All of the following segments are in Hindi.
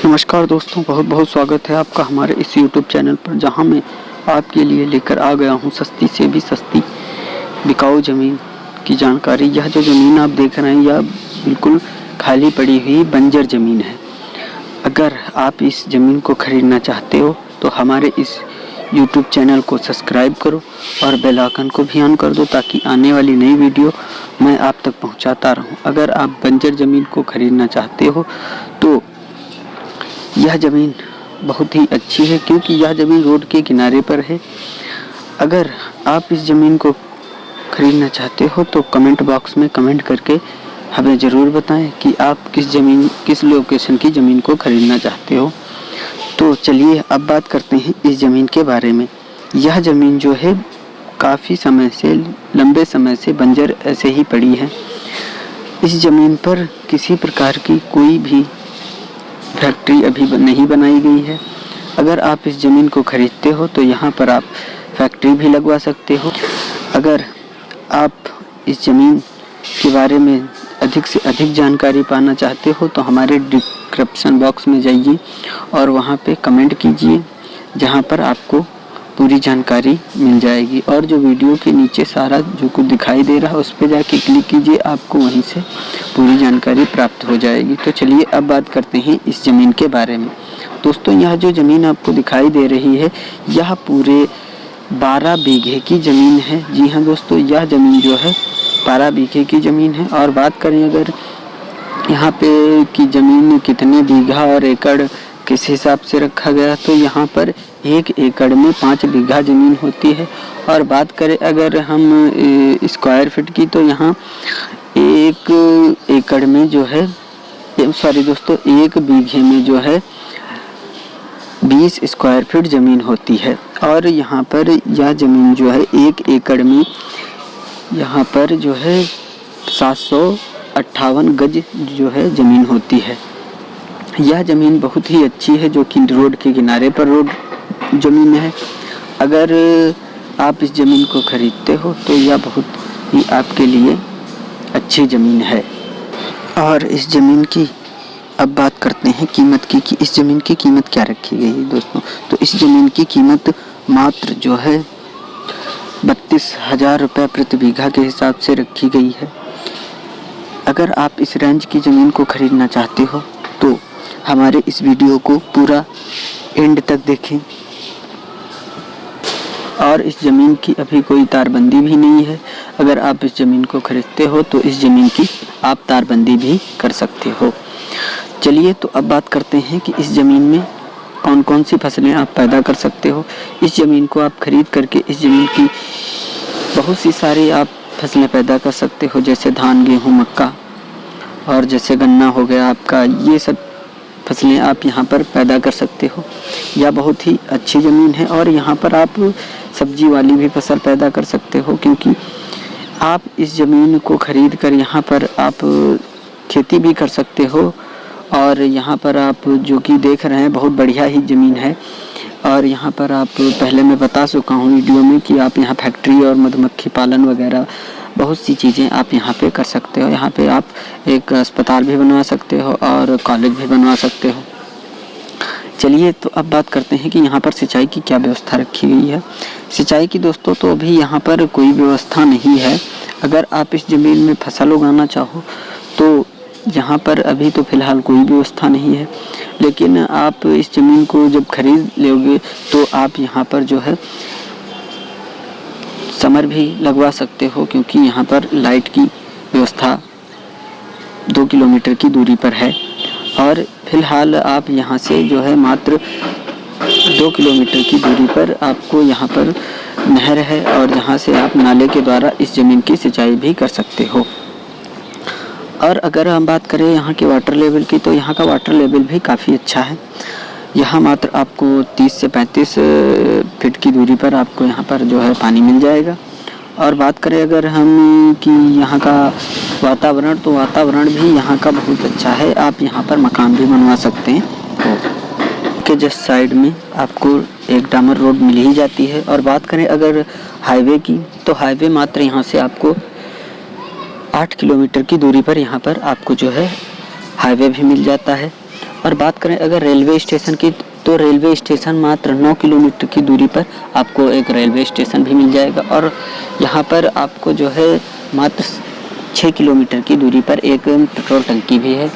नमस्कार दोस्तों, बहुत बहुत स्वागत है आपका हमारे इस YouTube चैनल पर, जहां मैं आपके लिए लेकर आ गया हूं सस्ती से भी सस्ती बिकाऊ ज़मीन की जानकारी। यह जो ज़मीन आप देख रहे हैं यह बिल्कुल खाली पड़ी हुई बंजर ज़मीन है। अगर आप इस ज़मीन को खरीदना चाहते हो तो हमारे इस YouTube चैनल को सब्सक्राइब करो और बेल आइकन को भी ऑन कर दो, ताकि आने वाली नई वीडियो मैं आप तक पहुँचाता रहूँ। अगर आप बंजर ज़मीन को खरीदना चाहते हो तो यह ज़मीन बहुत ही अच्छी है, क्योंकि यह ज़मीन रोड के किनारे पर है। अगर आप इस ज़मीन को खरीदना चाहते हो तो कमेंट बॉक्स में कमेंट करके हमें ज़रूर बताएं कि आप किस लोकेशन की ज़मीन को खरीदना चाहते हो। तो चलिए अब बात करते हैं इस ज़मीन के बारे में। यह ज़मीन जो है काफ़ी लंबे समय से बंजर ऐसे ही पड़ी है। इस ज़मीन पर किसी प्रकार की कोई भी फैक्ट्री अभी नहीं बनाई गई है। अगर आप इस ज़मीन को खरीदते हो तो यहाँ पर आप फैक्ट्री भी लगवा सकते हो। अगर आप इस ज़मीन के बारे में अधिक से अधिक जानकारी पाना चाहते हो तो हमारे डिस्क्रिप्शन बॉक्स में जाइए और वहाँ पे कमेंट कीजिए, जहाँ पर आपको पूरी जानकारी मिल जाएगी। और जो वीडियो के नीचे सारा जो कुछ दिखाई दे रहा है उस पर जाके क्लिक कीजिए, आपको वहीं से पूरी जानकारी प्राप्त हो जाएगी। तो चलिए अब बात करते हैं इस ज़मीन के बारे में। दोस्तों, यह जो ज़मीन आपको दिखाई दे रही है यह पूरे 12 बीघे की ज़मीन है। जी हाँ दोस्तों, यह ज़मीन जो है 12 बीघे की ज़मीन है। और बात करें अगर यहाँ पे की ज़मीन कितने बीघा और एकड़ किस हिसाब से रखा गया, तो यहाँ पर 1 एकड़ में 5 बीघा ज़मीन होती है। और बात करें अगर हम स्क्वायर फीट की, तो यहाँ 1 एकड़ में जो है दोस्तों 1 बीघे में जो है 20 स्क्वायर फीट ज़मीन होती है। और यहाँ पर यह ज़मीन जो है 1 एकड़ में यहाँ पर जो है 758 गज जो है ज़मीन होती है। यह ज़मीन बहुत ही अच्छी है, जो कि रोड के किनारे पर ज़मीन है। अगर आप इस ज़मीन को खरीदते हो तो यह बहुत ही आपके लिए अच्छी ज़मीन है। और इस ज़मीन की अब बात करते हैं कीमत की, कि इस ज़मीन की कीमत क्या रखी गई है दोस्तों। तो इस ज़मीन की कीमत मात्र जो है 32,000 रुपये प्रति बीघा के हिसाब से रखी गई है। अगर आप इस रेंज की ज़मीन को खरीदना चाहते हो तो हमारे इस वीडियो को पूरा एंड तक देखें। और इस ज़मीन की अभी कोई तारबंदी भी नहीं है। अगर आप इस ज़मीन को खरीदते हो तो इस ज़मीन की आप तारबंदी भी कर सकते हो। चलिए तो अब बात करते हैं कि इस ज़मीन में कौन कौन सी फसलें आप पैदा कर सकते हो। इस ज़मीन को आप खरीद करके इस ज़मीन की बहुत सी सारी आप फसलें पैदा कर सकते हो, जैसे धान, गेहूँ, मक्का और जैसे गन्ना हो गया आपका। ये सब फसलें आप यहाँ पर पैदा कर सकते हो। यह बहुत ही अच्छी ज़मीन है। और यहाँ पर आप सब्जी वाली भी फसल पैदा कर सकते हो, क्योंकि आप इस ज़मीन को खरीद कर यहाँ पर आप खेती भी कर सकते हो। और यहाँ पर आप जो कि देख रहे हैं बहुत बढ़िया ही ज़मीन है। और यहाँ पर आप पहले मैं बता चुका हूँ वीडियो में कि आप यहाँ फैक्ट्री और मधुमक्खी पालन वगैरह बहुत सी चीज़ें आप यहाँ पे कर सकते हो। यहाँ पे आप एक अस्पताल भी बनवा सकते हो और कॉलेज भी बनवा सकते हो। चलिए तो अब बात करते हैं कि यहाँ पर सिंचाई की क्या व्यवस्था रखी गई है। सिंचाई की दोस्तों तो अभी यहाँ पर कोई व्यवस्था नहीं है। अगर आप इस ज़मीन में फसल उगाना चाहो तो यहाँ पर अभी तो फ़िलहाल कोई व्यवस्था नहीं है। लेकिन आप इस ज़मीन को जब खरीद लोगे तो आप यहाँ पर जो है समर भी लगवा सकते हो, क्योंकि यहाँ पर लाइट की व्यवस्था 2 किलोमीटर की दूरी पर है। और फिलहाल आप यहाँ से जो है मात्र 2 किलोमीटर की दूरी पर आपको यहाँ पर नहर है, और जहाँ से आप नाले के द्वारा इस ज़मीन की सिंचाई भी कर सकते हो। और अगर हम बात करें यहाँ के वाटर लेवल की, तो यहाँ का वाटर लेवल भी काफ़ी अच्छा है। यहाँ मात्र आपको 30 से 35 फीट की दूरी पर आपको यहाँ पर जो है पानी मिल जाएगा। और बात करें अगर हम कि यहाँ का वातावरण, तो वातावरण भी यहाँ का बहुत अच्छा है। आप यहाँ पर मकान भी बनवा सकते हैं। के जस्ट साइड में आपको एक डामर रोड मिल ही जाती है। और बात करें अगर हाईवे की, तो हाईवे मात्र यहाँ से आपको 8 किलोमीटर की दूरी पर यहाँ पर आपको जो है हाईवे भी मिल जाता है। और बात करें अगर रेलवे स्टेशन की, तो रेलवे स्टेशन मात्र 9 किलोमीटर की दूरी पर आपको एक रेलवे स्टेशन भी मिल जाएगा। और यहाँ पर आपको जो है मात्र 6 किलोमीटर की दूरी पर एक पेट्रोल टंकी भी है।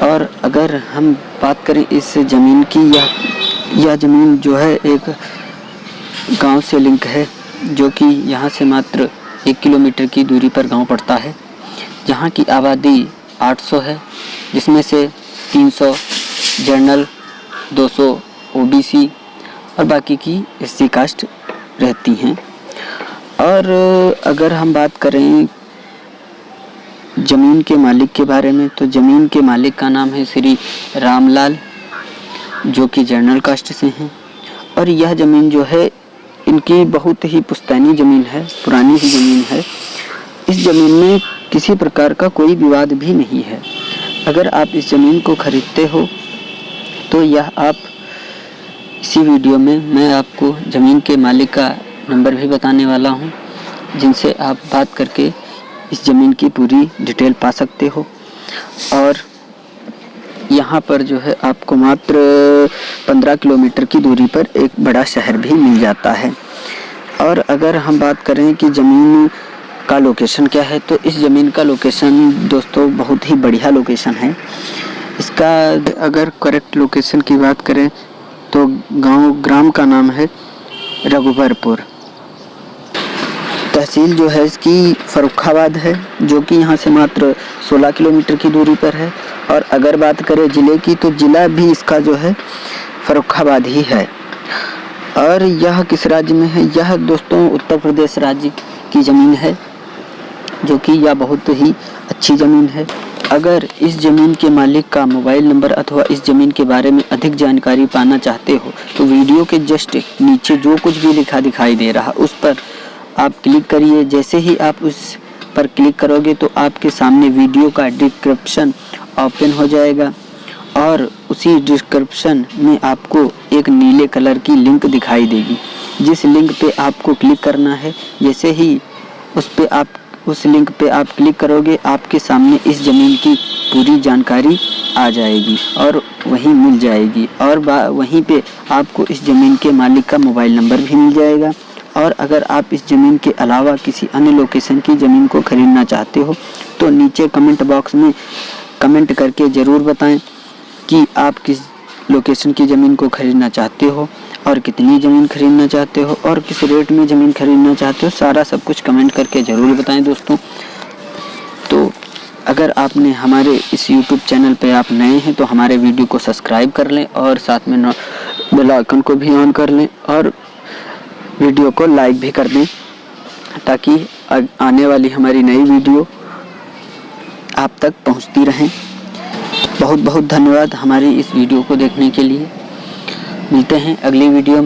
और अगर हम बात करें इस ज़मीन की, यह ज़मीन जो है एक गांव से लिंक है, जो कि यहाँ से मात्र 1 किलोमीटर की दूरी पर गांव पड़ता है, जहाँ की आबादी 800 है, जिसमें से 300 जनरल, 200 ओबीसी और बाकी की एससी कास्ट रहती हैं। और अगर हम बात करें ज़मीन के मालिक के बारे में, तो ज़मीन के मालिक का नाम है श्री रामलाल, जो कि जनरल कास्ट से हैं। और यह ज़मीन जो है इनकी बहुत ही पुश्तैनी ज़मीन है, पुरानी ही ज़मीन है। इस ज़मीन में किसी प्रकार का कोई विवाद भी नहीं है। अगर आप इस ज़मीन को खरीदते हो तो यह आप इसी वीडियो में मैं आपको ज़मीन के मालिक का नंबर भी बताने वाला हूं, जिनसे आप बात करके इस ज़मीन की पूरी डिटेल पा सकते हो। और यहाँ पर जो है आपको मात्र 15 किलोमीटर की दूरी पर एक बड़ा शहर भी मिल जाता है। और अगर हम बात करें कि ज़मीन का लोकेशन क्या है, तो इस ज़मीन का लोकेशन दोस्तों बहुत ही बढ़िया लोकेशन है। इसका अगर करेक्ट लोकेशन की बात करें तो ग्राम का नाम है रघुबरपुर। तहसील जो है इसकी फर्रुखाबाद है, जो कि यहाँ से मात्र 16 किलोमीटर की दूरी पर है। और अगर बात करें ज़िले की, तो ज़िला भी इसका जो है फर्रुखाबाद ही है। और यह किस राज्य में है? यह दोस्तों उत्तर प्रदेश राज्य की ज़मीन है, जो कि यह बहुत ही अच्छी ज़मीन है। अगर इस ज़मीन के मालिक का मोबाइल नंबर अथवा इस ज़मीन के बारे में अधिक जानकारी पाना चाहते हो, तो वीडियो के जस्ट नीचे जो कुछ भी लिखा दिखाई दे रहा उस पर आप क्लिक करिए। जैसे ही आप उस पर क्लिक करोगे तो आपके सामने वीडियो का डिस्क्रिप्शन ओपन हो जाएगा, और उसी डिस्क्रिप्शन में आपको एक नीले कलर की लिंक दिखाई देगी, जिस लिंक पे आपको क्लिक करना है। जैसे ही उस लिंक पे आप क्लिक करोगे, आपके सामने इस ज़मीन की पूरी जानकारी आ जाएगी और वहीं मिल जाएगी। और वहीं पे आपको इस ज़मीन के मालिक का मोबाइल नंबर भी मिल जाएगा। और अगर आप इस ज़मीन के अलावा किसी अन्य लोकेशन की ज़मीन को खरीदना चाहते हो, तो नीचे कमेंट बॉक्स में कमेंट करके ज़रूर बताएं कि आप किस लोकेशन की ज़मीन को खरीदना चाहते हो और कितनी ज़मीन खरीदना चाहते हो और किस रेट में ज़मीन खरीदना चाहते हो। सारा सब कुछ कमेंट करके ज़रूर बताएं दोस्तों। तो अगर आपने हमारे इस YouTube चैनल पे आप नए हैं तो हमारे वीडियो को सब्सक्राइब कर लें और साथ में बेल आइकन को भी ऑन कर लें और वीडियो को लाइक भी कर दें, ताकि आने वाली हमारी नई वीडियो आप तक पहुंचती रहें। बहुत बहुत धन्यवाद हमारी इस वीडियो को देखने के लिए। मिलते हैं अगली वीडियो में।